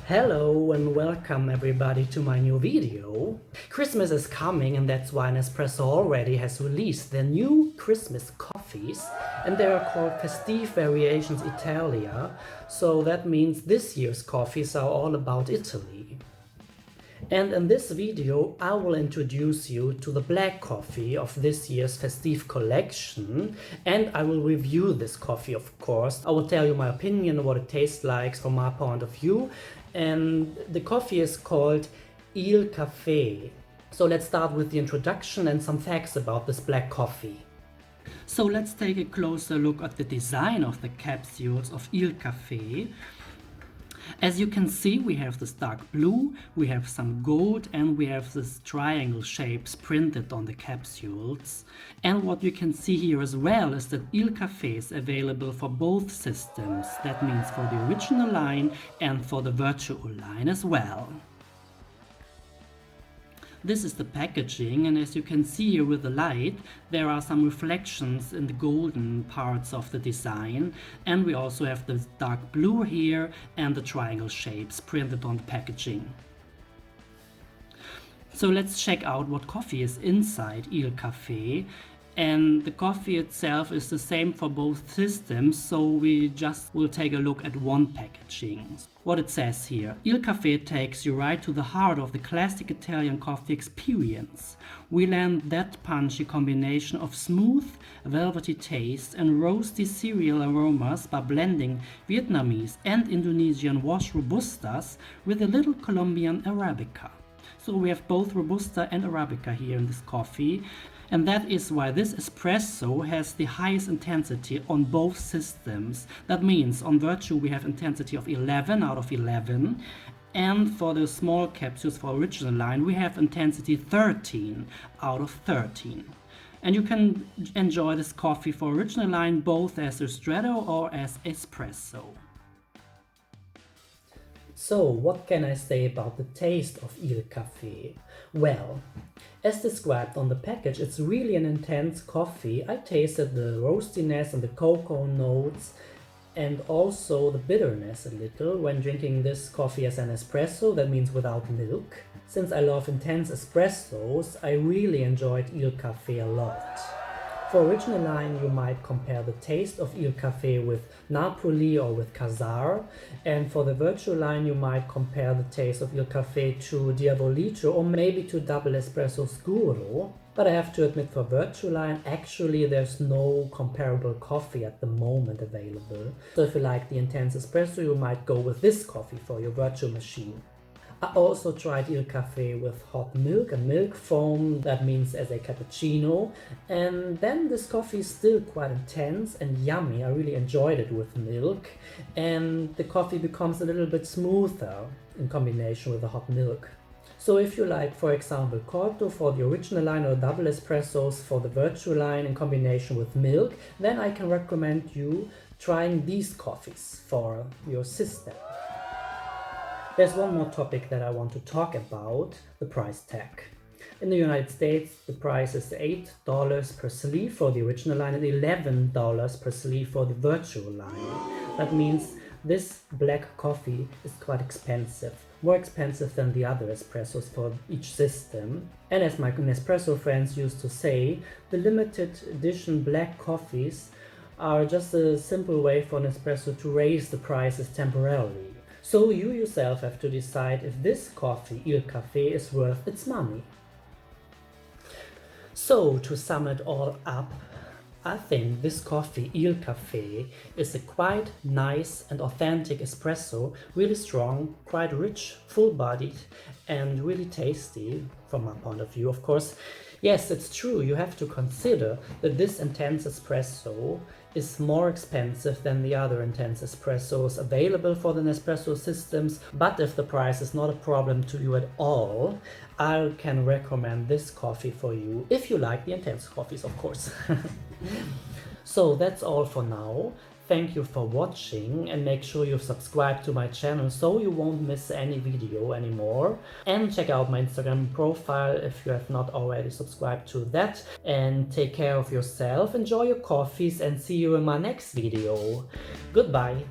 Hello and welcome everybody to my new video. Christmas is coming and that's why Nespresso already has released their new Christmas coffees and they are called Festive Variations Italia. So that means this year's coffees are all about Italy. And in this video I will introduce you to the black coffee of this year's Festive collection and I will review this coffee, of course. I will tell you my opinion, what it tastes like from my point of view. And the coffee is called Caffe. So let's start with the introduction and some facts about this black coffee. So let's take a closer look at the design of the capsules of Caffe. As you can see, we have this dark blue, we have some gold, and we have this triangle shapes printed on the capsules. And what you can see here as well is that Caffe is available for both systems. That means for the original line and for the virtual line as well. This is the packaging, and as you can see here with the light, there are some reflections in the golden parts of the design, and we also have the dark blue here and the triangle shapes printed on the packaging. So let's check out what coffee is inside Caffe. And the coffee itself is the same for both systems, so we just will take a look at one packaging. What it says here: Caffe takes you right to the heart of the classic Italian coffee experience. We land that punchy combination of smooth, velvety taste and roasty cereal aromas by blending Vietnamese and Indonesian wash Robustas with a little Colombian Arabica. So we have both Robusta and Arabica here in this coffee. And that is why this espresso has the highest intensity on both systems. That means on Vertuo we have intensity of 11 out of 11. And for the small capsules for original line we have intensity 13 out of 13. And you can enjoy this coffee for original line both as ristretto or as espresso. So what can I say about the taste of Caffe? Well, as described on the package, it's really an intense coffee. I tasted the roastiness and the cocoa notes and also the bitterness a little when drinking this coffee as an espresso, that means without milk. Since I love intense espressos, I really enjoyed Caffe a lot. For original line, you might compare the taste of Caffe with Napoli or with Casar, and for the virtual line, you might compare the taste of Caffe to Diavolito or maybe to Double Espresso Scuro. But I have to admit, for virtual line, actually there's no comparable coffee at the moment available. So if you like the intense espresso, you might go with this coffee for your virtual machine. I also tried Caffe with hot milk and milk foam, that means as a cappuccino, and then this coffee is still quite intense and yummy. I really enjoyed it with milk, and the coffee becomes a little bit smoother in combination with the hot milk. So if you like, for example, corto for the original line or double espressos for the virtual line in combination with milk, then I can recommend you trying these coffees for your system. There's one more topic that I want to talk about, the price tag. In the United States, the price is $8 per sleeve for the original line and $11 per sleeve for the virtual line. That means this black coffee is quite expensive, more expensive than the other espressos for each system. And as my Nespresso friends used to say, the limited edition black coffees are just a simple way for Nespresso to raise the prices temporarily. So you yourself have to decide if this coffee, Caffe, is worth its money. So to sum it all up, I think this coffee, Caffe, is a quite nice and authentic espresso, really strong, quite rich, full-bodied and really tasty from my point of view, of course. Yes, it's true, you have to consider that this intense espresso is more expensive than the other intense espressos available for the Nespresso systems, but if the price is not a problem to you at all, I can recommend this coffee for you, if you like the intense coffees, of course. So that's all for now. Thank you for watching and make sure you subscribe to my channel so you won't miss any video anymore. And check out my Instagram profile if you have not already subscribed to that. And take care of yourself, enjoy your coffees and see you in my next video. Goodbye!